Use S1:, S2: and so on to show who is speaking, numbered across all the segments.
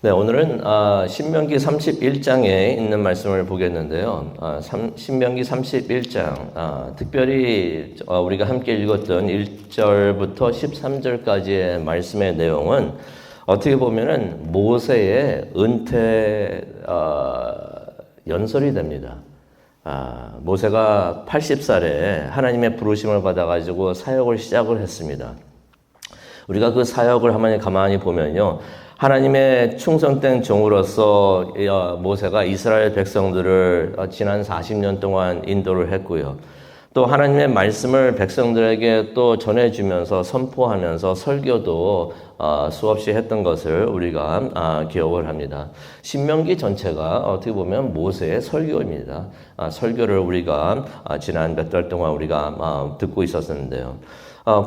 S1: 네, 오늘은 신명기 31장에 있는 말씀을 보겠는데요. 신명기 31장, 특별히 우리가 함께 읽었던 1절부터 13절까지의 말씀의 내용은 어떻게 보면은 모세의 은퇴 연설이 됩니다. 모세가 80살에 하나님의 부르심을 받아가지고 사역을 시작을 했습니다. 우리가 그 사역을 한번 가만히 보면요. 하나님의 충성된 종으로서 모세가 이스라엘 백성들을 지난 40년 동안 인도를 했고요. 또 하나님의 말씀을 백성들에게 또 전해주면서 선포하면서 설교도 수없이 했던 것을 우리가 기억을 합니다. 신명기 전체가 어떻게 보면 모세의 설교입니다. 설교를 우리가 지난 몇 달 동안 우리가 듣고 있었는데요.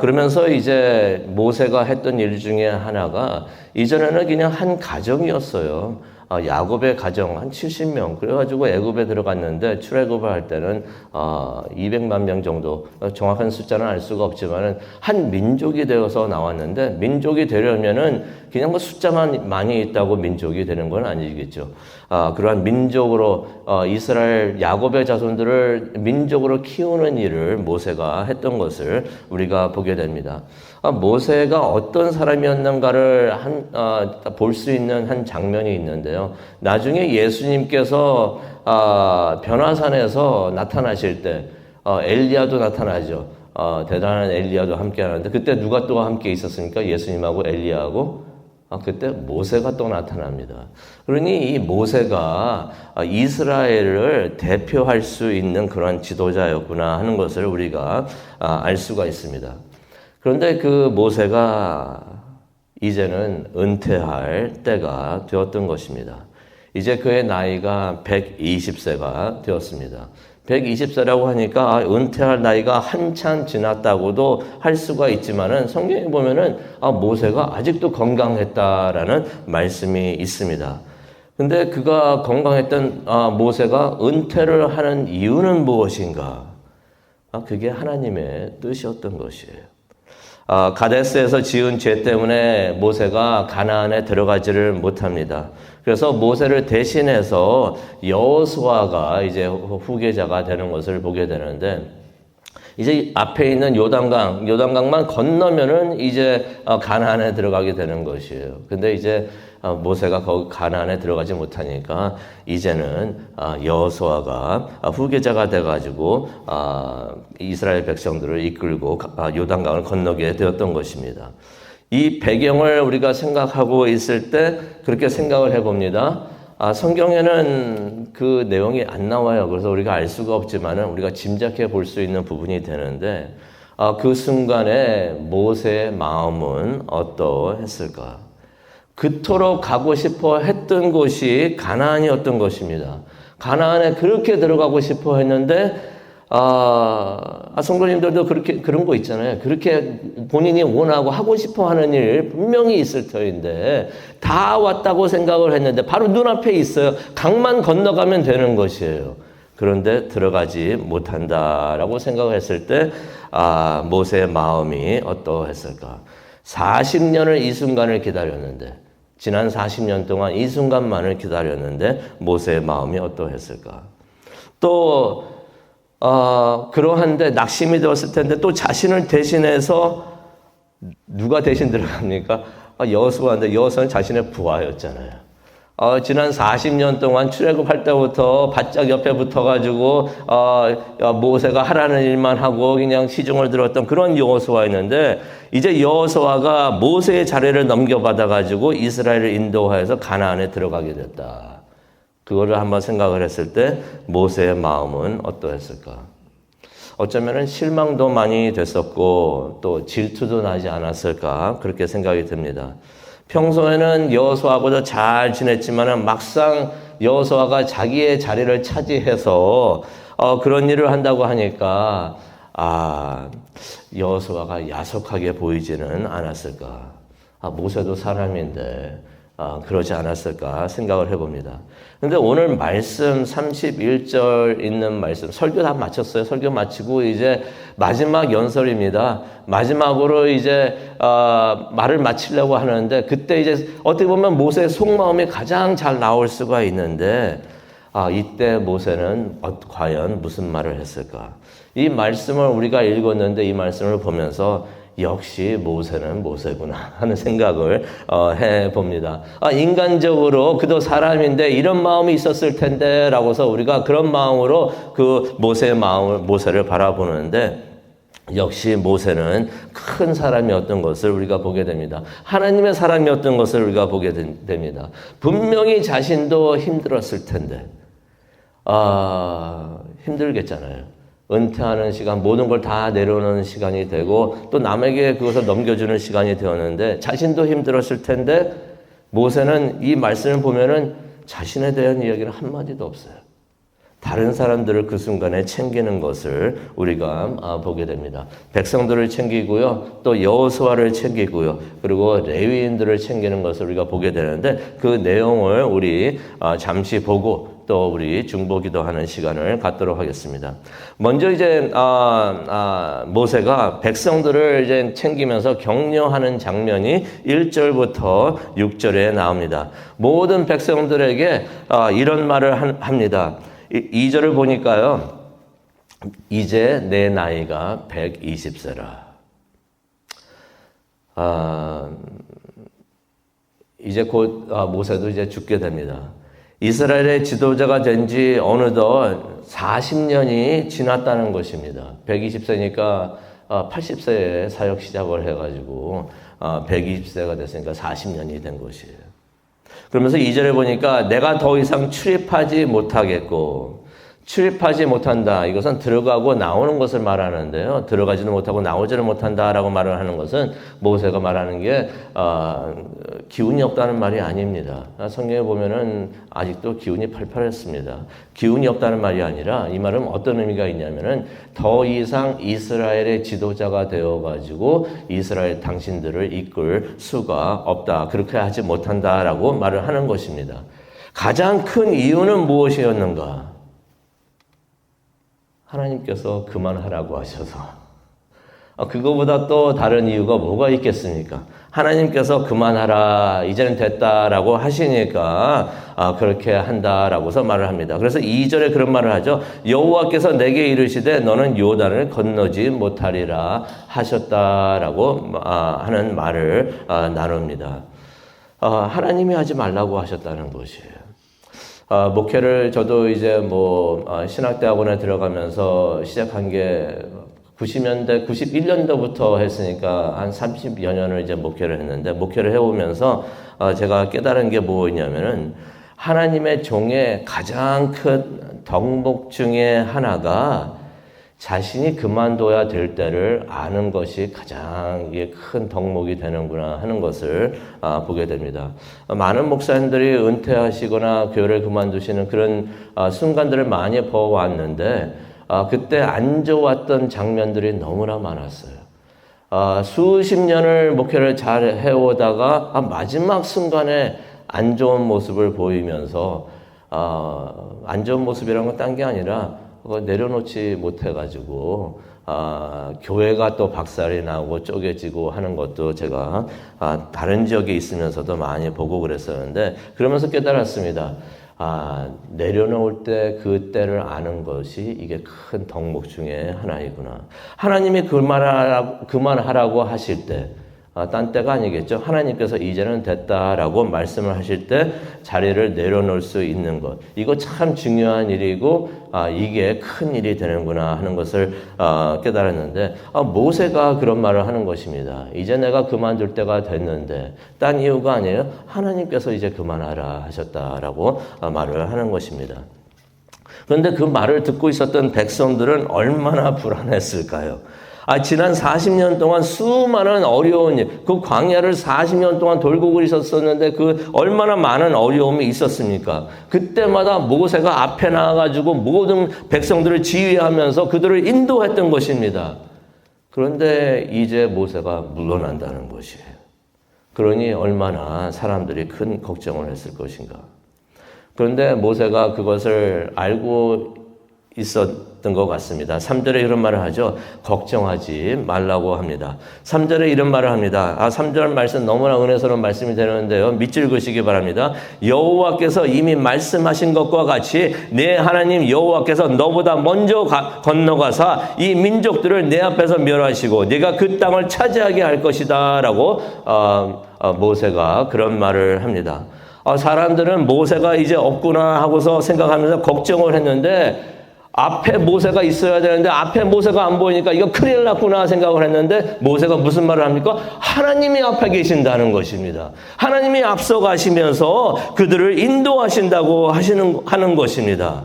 S1: 그러면서 이제 모세가 했던 일 중에 하나가 이전에는 그냥 한 가정이었어요. 야곱의 가정 한 70명 그래가지고 애굽에 들어갔는데 출애굽을 할 때는 200만 명 정도, 정확한 숫자는 알 수가 없지만은 한 민족이 되어서 나왔는데, 민족이 되려면은 그냥 뭐 숫자만 많이 있다고 민족이 되는 건 아니겠죠. 그러한 민족으로 이스라엘 야곱의 자손들을 민족으로 키우는 일을 모세가 했던 것을 우리가 보게 됩니다. 모세가 어떤 사람이었는가를 볼 수 있는 한 장면이 있는데요. 나중에 예수님께서 변화산에서 나타나실 때 엘리야도 나타나죠. 대단한 엘리야도 함께 하는데, 그때 누가 또 함께 있었습니까? 예수님하고 엘리야하고 그때 모세가 또 나타납니다. 그러니 이 모세가 이스라엘을 대표할 수 있는 그런 지도자였구나 하는 것을 우리가 알 수가 있습니다. 그런데 그 모세가 이제는 은퇴할 때가 되었던 것입니다. 이제 그의 나이가 120세가 되었습니다. 120세라고 하니까 은퇴할 나이가 한참 지났다고도 할 수가 있지만은 성경에 보면은 모세가 아직도 건강했다라는 말씀이 있습니다. 근데 그가 건강했던 모세가 은퇴를 하는 이유는 무엇인가? 그게 하나님의 뜻이었던 것이에요. 가데스에서 지은 죄 때문에 모세가 가나안에 들어가지를 못합니다. 그래서 모세를 대신해서 여호수아가 이제 후계자가 되는 것을 보게 되는데, 이제 앞에 있는 요단강만 건너면은 이제 가나안에 들어가게 되는 것이에요. 근데 이제 모세가 거기 가나안에 들어가지 못하니까 이제는 여호수아가 후계자가 돼가지고 이스라엘 백성들을 이끌고 요단강을 건너게 되었던 것입니다. 이 배경을 우리가 생각하고 있을 때 그렇게 생각을 해봅니다. 성경에는 그 내용이 안 나와요. 그래서 우리가 알 수가 없지만은 우리가 짐작해 볼 수 있는 부분이 되는데, 그 순간에 모세의 마음은 어떠했을까? 그토록 가고 싶어 했던 곳이 가나안이었던 것입니다. 가나안에 그렇게 들어가고 싶어 했는데, 성도님들도 그런 거 있잖아요. 그렇게 본인이 원하고 하고 싶어 하는 일 분명히 있을 터인데, 다 왔다고 생각을 했는데, 바로 눈앞에 있어요. 강만 건너가면 되는 것이에요. 그런데 들어가지 못한다라고 생각을 했을 때, 모세의 마음이 어떠했을까? 40년을 이 순간을 기다렸는데, 지난 40년 동안 이 순간만을 기다렸는데, 모세의 마음이 어떠했을까? 또, 그러한데 낙심이 되었을 텐데, 또 자신을 대신해서 누가 대신 들어갑니까? 여호수아인데, 여호수아는 자신의 부하였잖아요. 지난 40년 동안 출애굽할 때부터 바짝 옆에 붙어가지고 모세가 하라는 일만 하고 그냥 시중을 들었던 그런 여호수아였는데, 이제 여호수아가 모세의 자리를 넘겨받아가지고 이스라엘을 인도하여서 가나안에 들어가게 됐다. 그거를 한번 생각을 했을 때 모세의 마음은 어떠했을까? 어쩌면은 실망도 많이 됐었고 또 질투도 나지 않았을까, 그렇게 생각이 듭니다. 평소에는 여호수아하고도 잘 지냈지만은 막상 여호수아가 자기의 자리를 차지해서 그런 일을 한다고 하니까 여호수아가 야속하게 보이지는 않았을까? 모세도 사람인데 그러지 않았을까 생각을 해봅니다. 근데 오늘 말씀 31절 있는 말씀, 설교 다 마쳤어요. 설교 마치고 이제 마지막 연설입니다. 마지막으로 이제 말을 마치려고 하는데 그때 이제 어떻게 보면 모세의 속마음이 가장 잘 나올 수가 있는데 이때 모세는 과연 무슨 말을 했을까? 이 말씀을 우리가 읽었는데 이 말씀을 보면서 역시 모세는 모세구나 하는 생각을 해봅니다. 인간적으로 그도 사람인데 이런 마음이 있었을 텐데 라고서 우리가 그런 마음으로 그 모세를 바라보는데 역시 모세는 큰 사람이었던 것을 우리가 보게 됩니다. 하나님의 사람이었던 것을 우리가 보게 됩니다. 분명히 자신도 힘들었을 텐데 힘들겠잖아요. 은퇴하는 시간, 모든 걸 다 내려놓는 시간이 되고 또 남에게 그것을 넘겨주는 시간이 되었는데 자신도 힘들었을 텐데 모세는 이 말씀을 보면은 자신에 대한 이야기는 한마디도 없어요. 다른 사람들을 그 순간에 챙기는 것을 우리가 보게 됩니다. 백성들을 챙기고요. 또 여호수아를 챙기고요. 그리고 레위인들을 챙기는 것을 우리가 보게 되는데 그 내용을 우리 잠시 보고 또 우리 중보기도하는 시간을 갖도록 하겠습니다. 먼저 이제 모세가 백성들을 이제 챙기면서 격려하는 장면이 1절부터 6절에 나옵니다. 모든 백성들에게 이런 말을 합니다. 2절을 보니까요. 이제 내 나이가 120세라. 이제 곧 모세도 이제 죽게 됩니다. 이스라엘의 지도자가 된 지 어느덧 40년이 지났다는 것입니다. 120세니까 80세에 사역 시작을 해가지고 120세가 됐으니까 40년이 된 것이에요. 그러면서 2절에 보니까 내가 더 이상 출입하지 못하겠고 출입하지 못한다. 이것은 들어가고 나오는 것을 말하는데요. 들어가지도 못하고 나오지를 못한다라고 말을 하는 것은 모세가 말하는 게 기운이 없다는 말이 아닙니다. 성경에 보면은 아직도 기운이 팔팔했습니다. 기운이 없다는 말이 아니라 이 말은 어떤 의미가 있냐면은 더 이상 이스라엘의 지도자가 되어가지고 이스라엘 당신들을 이끌 수가 없다. 그렇게 하지 못한다라고 말을 하는 것입니다. 가장 큰 이유는 무엇이었는가? 하나님께서 그만하라고 하셔서 그거보다 또 다른 이유가 뭐가 있겠습니까? 하나님께서 그만하라 이제는 됐다라고 하시니까 그렇게 한다라고서 말을 합니다. 그래서 2절에 그런 말을 하죠. 여호와께서 내게 이르시되 너는 요단을 건너지 못하리라 하셨다라고 하는 말을 나눕니다. 하나님이 하지 말라고 하셨다는 것이에요. 목회를 저도 이제 신학대학원에 들어가면서 시작한 게 90년대, 91년도부터 했으니까 한 30여 년을 이제 목회를 했는데 목회를 해오면서 제가 깨달은 게 뭐냐면은 하나님의 종의 가장 큰 덕목 중에 하나가 자신이 그만둬야 될 때를 아는 것이 가장 큰 덕목이 되는구나 하는 것을 보게 됩니다. 많은 목사님들이 은퇴하시거나 교회를 그만두시는 그런 순간들을 많이 보아왔는데 그때 안 좋았던 장면들이 너무나 많았어요. 수십 년을 목회를 잘 해오다가 마지막 순간에 안 좋은 모습을 보이면서 안 좋은 모습이라는 건 딴 게 아니라 그거 내려놓지 못해가지고 교회가 또 박살이 나고 쪼개지고 하는 것도 제가 다른 지역에 있으면서도 많이 보고 그랬었는데 그러면서 깨달았습니다. 내려놓을 때 그 때를 아는 것이 이게 큰 덕목 중에 하나이구나. 하나님이 그만하라고 하실 때 딴 때가 아니겠죠. 하나님께서 이제는 됐다라고 말씀을 하실 때 자리를 내려놓을 수 있는 것. 이거 참 중요한 일이고 이게 큰 일이 되는구나 하는 것을 깨달았는데 모세가 그런 말을 하는 것입니다. 이제 내가 그만둘 때가 됐는데 딴 이유가 아니에요. 하나님께서 이제 그만하라 하셨다라고 말을 하는 것입니다. 그런데 그 말을 듣고 있었던 백성들은 얼마나 불안했을까요? 지난 40년 동안 수많은 어려운 일, 그 광야를 40년 동안 돌고 그러셨었는데 그 얼마나 많은 어려움이 있었습니까? 그때마다 모세가 앞에 나와가지고 모든 백성들을 지휘하면서 그들을 인도했던 것입니다. 그런데 이제 모세가 물러난다는 것이에요. 그러니 얼마나 사람들이 큰 걱정을 했을 것인가. 그런데 모세가 그것을 알고 있었던 것 같습니다. 3절에 이런 말을 하죠. 걱정하지 말라고 합니다. 3절에 이런 말을 합니다. 3절 말씀 너무나 은혜스러운 말씀이 되는데요. 밑줄 그시기 바랍니다. 여호와께서 이미 말씀하신 것과 같이 내 하나님 여호와께서 너보다 먼저 건너가사 이 민족들을 내 앞에서 멸하시고 네가 그 땅을 차지하게 할 것이다 라고 모세가 그런 말을 합니다. 사람들은 모세가 이제 없구나 하고서 생각하면서 걱정을 했는데 앞에 모세가 있어야 되는데 앞에 모세가 안 보이니까 이거 큰일 났구나 생각을 했는데 모세가 무슨 말을 합니까? 하나님이 앞에 계신다는 것입니다. 하나님이 앞서 가시면서 그들을 인도하신다고 하는 것입니다.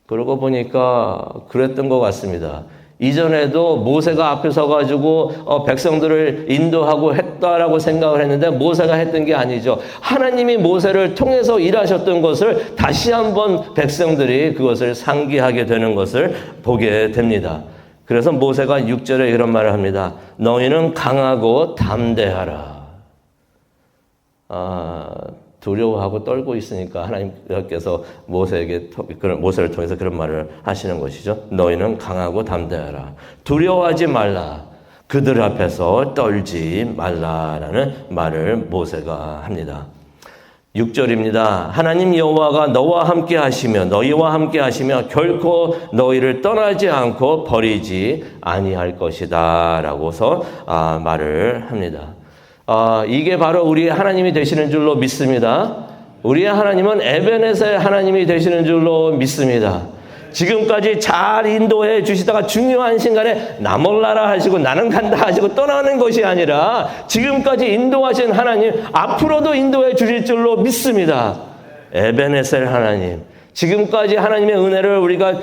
S1: 그러고 보니까 그랬던 것 같습니다. 이전에도 모세가 앞에 서가지고 백성들을 인도하고 했다라고 생각을 했는데 모세가 했던 게 아니죠. 하나님이 모세를 통해서 일하셨던 것을 다시 한번 백성들이 그것을 상기하게 되는 것을 보게 됩니다. 그래서 모세가 6절에 이런 말을 합니다. 너희는 강하고 담대하라. 두려워하고 떨고 있으니까 하나님께서 모세를 통해서 그런 말을 하시는 것이죠. 너희는 강하고 담대하라. 두려워하지 말라. 그들 앞에서 떨지 말라라는 말을 모세가 합니다. 6절입니다. 하나님 여호와가 너희와 함께 하시며 결코 너희를 떠나지 않고 버리지 아니할 것이다 라고서 말을 합니다. 이게 바로 우리의 하나님이 되시는 줄로 믿습니다. 우리의 하나님은 에베네셀 하나님이 되시는 줄로 믿습니다. 지금까지 잘 인도해 주시다가 중요한 순간에 나 몰라라 하시고 나는 간다 하시고 떠나는 것이 아니라 지금까지 인도하신 하나님 앞으로도 인도해 주실 줄로 믿습니다. 에베네셀 하나님. 지금까지 하나님의 은혜를 우리가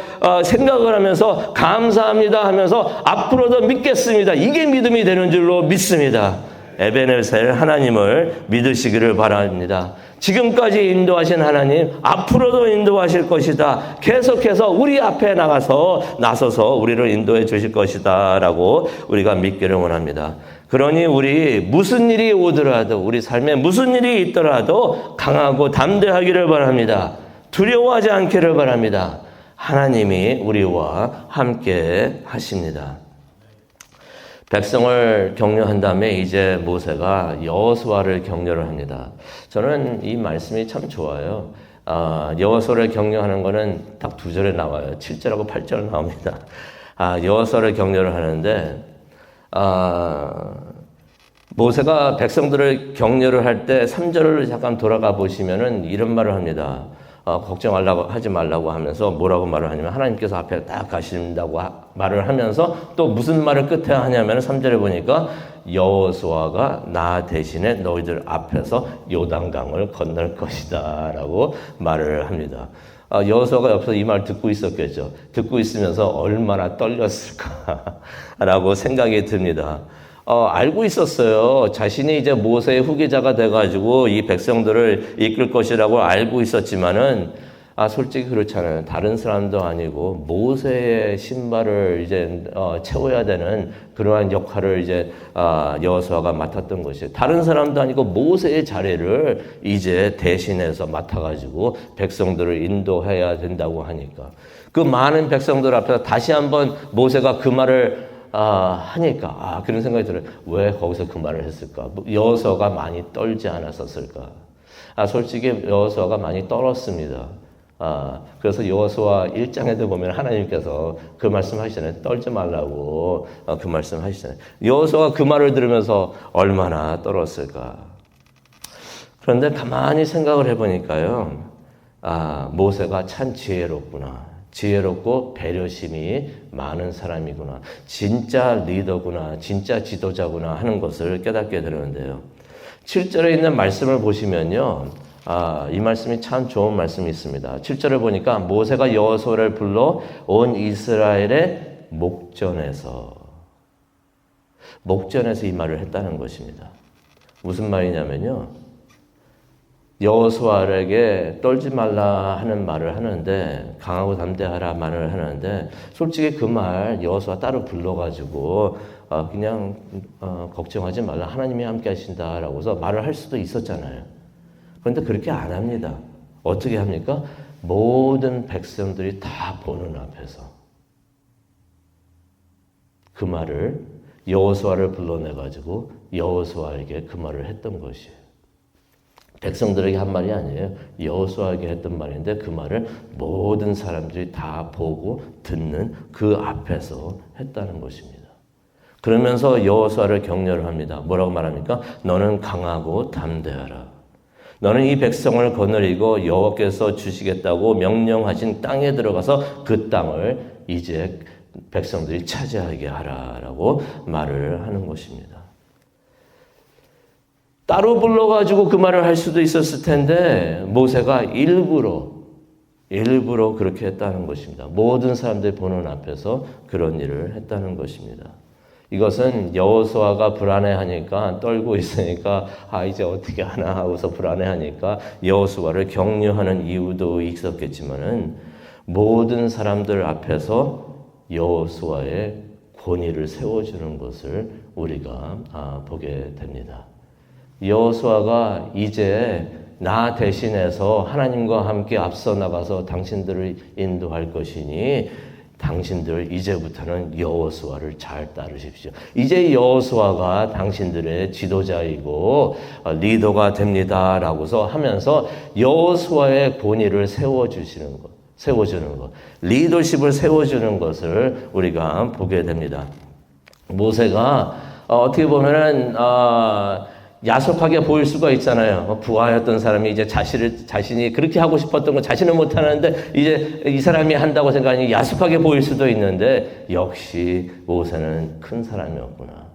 S1: 생각을 하면서 감사합니다 하면서 앞으로도 믿겠습니다. 이게 믿음이 되는 줄로 믿습니다. 에베네셀 하나님을 믿으시기를 바랍니다. 지금까지 인도하신 하나님 앞으로도 인도하실 것이다. 계속해서 우리 앞에 나서서 우리를 인도해 주실 것이다 라고 우리가 믿기를 원합니다. 그러니 우리 무슨 일이 오더라도 우리 삶에 무슨 일이 있더라도 강하고 담대하기를 바랍니다. 두려워하지 않기를 바랍니다. 하나님이 우리와 함께 하십니다. 백성을 격려한 다음에 이제 모세가 여호수아를 격려를 합니다. 저는 이 말씀이 참 좋아요. 여호수아를 격려하는 거는 딱 2절에 나와요. 7절하고 8절 나옵니다. 여호수아를 격려를 하는데 모세가 백성들을 격려를 할 때 3절을 잠깐 돌아가 보시면은 이런 말을 합니다. 걱정하지 말라고 하면서 뭐라고 말을 하냐면 하나님께서 앞에 딱 가신다고 말을 하면서 또 무슨 말을 끝에 하냐면 3절에 보니까 여호수아가 나 대신에 너희들 앞에서 요단강을 건널 것이다 라고 말을 합니다. 여호수아가 옆에서 이 말 듣고 있었겠죠. 듣고 있으면서 얼마나 떨렸을까 라고 생각이 듭니다. 알고 있었어요. 자신이 이제 모세의 후계자가 돼가지고 이 백성들을 이끌 것이라고 알고 있었지만은, 솔직히 그렇잖아요. 다른 사람도 아니고 모세의 신발을 이제 채워야 되는 그러한 역할을 이제 여호수아가 맡았던 것이에요. 다른 사람도 아니고 모세의 자리를 이제 대신해서 맡아가지고 백성들을 인도해야 된다고 하니까 그 많은 백성들 앞에서 다시 한번 모세가 그 말을 하니까 그런 생각이 들어요. 왜 거기서 그 말을 했을까? 여호수아가 많이 떨지 않았었을까? 솔직히 여호수아가 많이 떨었습니다. 그래서 여호수아 1장에도 보면 하나님께서 그 말씀 하시잖아요. 떨지 말라고 그 말씀 하시잖아요. 여호수아가 그 말을 들으면서 얼마나 떨었을까? 그런데 가만히 생각을 해보니까요. 모세가 참 지혜롭구나. 지혜롭고 배려심이 많은 사람이구나. 진짜 리더구나. 진짜 지도자구나 하는 것을 깨닫게 되는데요. 7절에 있는 말씀을 보시면요. 이 말씀이 참 좋은 말씀이 있습니다. 7절을 보니까 모세가 여호수아를 불러 온 이스라엘의 목전에서 이 말을 했다는 것입니다. 무슨 말이냐면요. 여호수아에게 떨지 말라 하는 말을 하는데, 강하고 담대하라 말을 하는데, 솔직히 그 말 여호수아 따로 불러가지고 그냥 걱정하지 말라, 하나님이 함께 하신다라고서 말을 할 수도 있었잖아요. 그런데 그렇게 안 합니다. 어떻게 합니까? 모든 백성들이 다 보는 앞에서 그 말을, 여호수아를 불러내가지고 여호수아에게 그 말을 했던 것이에요. 백성들에게 한 말이 아니에요. 여호수아에게 했던 말인데 그 말을 모든 사람들이 다 보고 듣는 그 앞에서 했다는 것입니다. 그러면서 여호수아를 격려를 합니다. 뭐라고 말합니까? 너는 강하고 담대하라. 너는 이 백성을 거느리고 여호와께서 주시겠다고 명령하신 땅에 들어가서 그 땅을 이제 백성들이 차지하게 하라라고 말을 하는 것입니다. 따로 불러가지고 그 말을 할 수도 있었을 텐데 모세가 일부러 그렇게 했다는 것입니다. 모든 사람들이 보는 앞에서 그런 일을 했다는 것입니다. 이것은 여호수아가 불안해하니까, 떨고 있으니까 이제 어떻게 하나 하고서 불안해하니까 여호수아를 격려하는 이유도 있었겠지만은 모든 사람들 앞에서 여호수아의 권위를 세워주는 것을 우리가 보게 됩니다. 여호수아가 이제 나 대신해서 하나님과 함께 앞서 나가서 당신들을 인도할 것이니 당신들 이제부터는 여호수아를 잘 따르십시오. 이제 여호수아가 당신들의 지도자이고 리더가 됩니다라고서 하면서 여호수아의 권위를 세워주는 것, 리더십을 세워주는 것을 우리가 보게 됩니다. 모세가 어떻게 보면은 야속하게 보일 수가 있잖아요. 부하였던 사람이 이제 자신이 그렇게 하고 싶었던 거 자신은 못하는데 이제 이 사람이 한다고 생각하니 야속하게 보일 수도 있는데, 역시 모세는 큰 사람이었구나.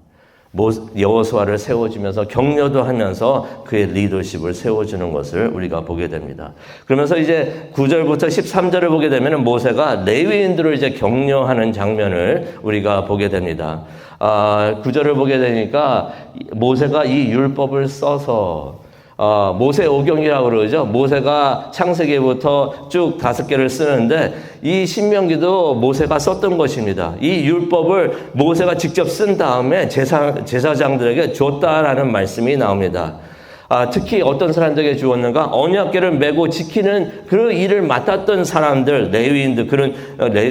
S1: 여호수아를 세워주면서 격려도 하면서 그의 리더십을 세워주는 것을 우리가 보게 됩니다. 그러면서 이제 9절부터 13절을 보게 되면 모세가 레위인들을 이제 격려하는 장면을 우리가 보게 됩니다. 9절을 보게 되니까 모세가 이 율법을 써서 모세 오경이라고 그러죠. 모세가 창세기부터 쭉 5개를 쓰는데 이 신명기도 모세가 썼던 것입니다. 이 율법을 모세가 직접 쓴 다음에 제사장들에게 줬다라는 말씀이 나옵니다. 특히 어떤 사람들에게 주었는가? 언약궤를 메고 지키는 그 일을 맡았던 사람들, 레위인들, 그런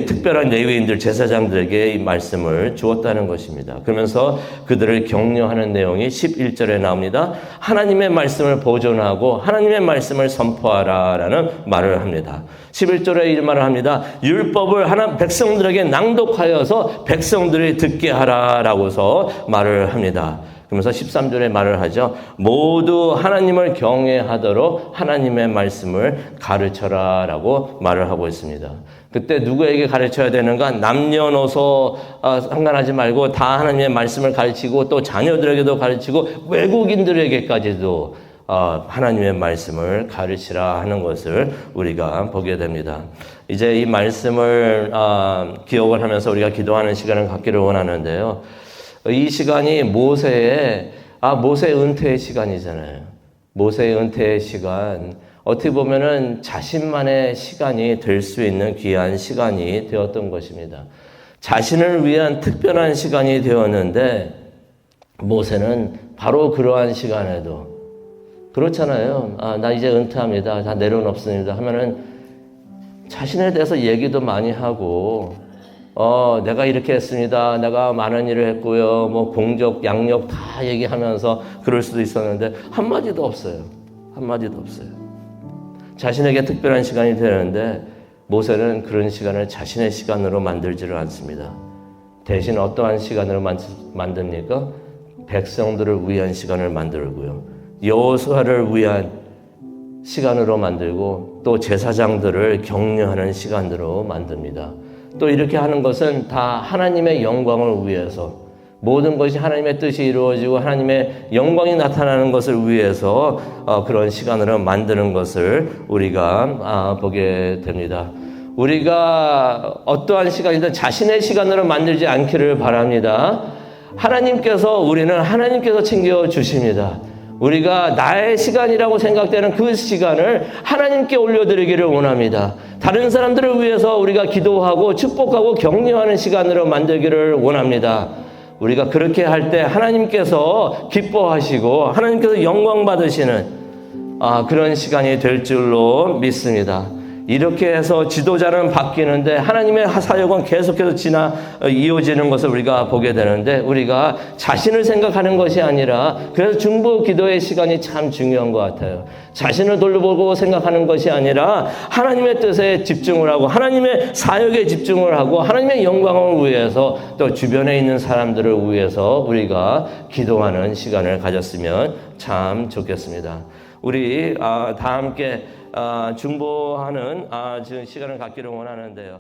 S1: 특별한 레위인들, 제사장들에게 이 말씀을 주었다는 것입니다. 그러면서 그들을 격려하는 내용이 11절에 나옵니다. 하나님의 말씀을 보존하고 하나님의 말씀을 선포하라라는 말을 합니다. 11절에 이 말을 합니다. 율법을 백성들에게 낭독하여서 백성들이 듣게 하라라고서 말을 합니다. 그러면서 13절에 말을 하죠. 모두 하나님을 경외하도록 하나님의 말씀을 가르쳐라 라고 말을 하고 있습니다. 그때 누구에게 가르쳐야 되는가? 남녀노소 상관하지 말고 다 하나님의 말씀을 가르치고 또 자녀들에게도 가르치고 외국인들에게까지도 하나님의 말씀을 가르치라 하는 것을 우리가 보게 됩니다. 이제 이 말씀을 기억을 하면서 우리가 기도하는 시간을 갖기를 원하는데요. 이 시간이 모세의 은퇴의 시간이잖아요. 모세의 은퇴의 시간, 어떻게 보면은 자신만의 시간이 될 수 있는 귀한 시간이 되었던 것입니다. 자신을 위한 특별한 시간이 되었는데 모세는 바로 그러한 시간에도 그렇잖아요. 나 이제 은퇴합니다. 다 내려놓습니다 하면은 자신에 대해서 얘기도 많이 하고 내가 이렇게 했습니다. 내가 많은 일을 했고요. 뭐 공적, 양력 다 얘기하면서 그럴 수도 있었는데 한마디도 없어요. 한마디도 없어요. 자신에게 특별한 시간이 되는데 모세는 그런 시간을 자신의 시간으로 만들지를 않습니다. 대신 어떠한 시간으로 만듭니까? 백성들을 위한 시간을 만들고요. 여호수아를 위한 시간으로 만들고 또 제사장들을 격려하는 시간으로 만듭니다. 또 이렇게 하는 것은 다 하나님의 영광을 위해서, 모든 것이 하나님의 뜻이 이루어지고 하나님의 영광이 나타나는 것을 위해서 그런 시간으로 만드는 것을 우리가 보게 됩니다. 우리가 어떠한 시간이든 자신의 시간으로 만들지 않기를 바랍니다. 우리는 하나님께서 챙겨주십니다. 우리가 나의 시간이라고 생각되는 그 시간을 하나님께 올려드리기를 원합니다. 다른 사람들을 위해서 우리가 기도하고 축복하고 격려하는 시간으로 만들기를 원합니다. 우리가 그렇게 할 때 하나님께서 기뻐하시고 하나님께서 영광 받으시는 그런 시간이 될 줄로 믿습니다. 이렇게 해서 지도자는 바뀌는데 하나님의 사역은 계속해서 이어지는 것을 우리가 보게 되는데, 우리가 자신을 생각하는 것이 아니라, 그래서 중보 기도의 시간이 참 중요한 것 같아요. 자신을 돌려보고 생각하는 것이 아니라 하나님의 뜻에 집중을 하고 하나님의 사역에 집중을 하고 하나님의 영광을 위해서 또 주변에 있는 사람들을 위해서 우리가 기도하는 시간을 가졌으면 참 좋겠습니다. 우리 다 함께 중보하는 시간을 갖기를 원하는데요.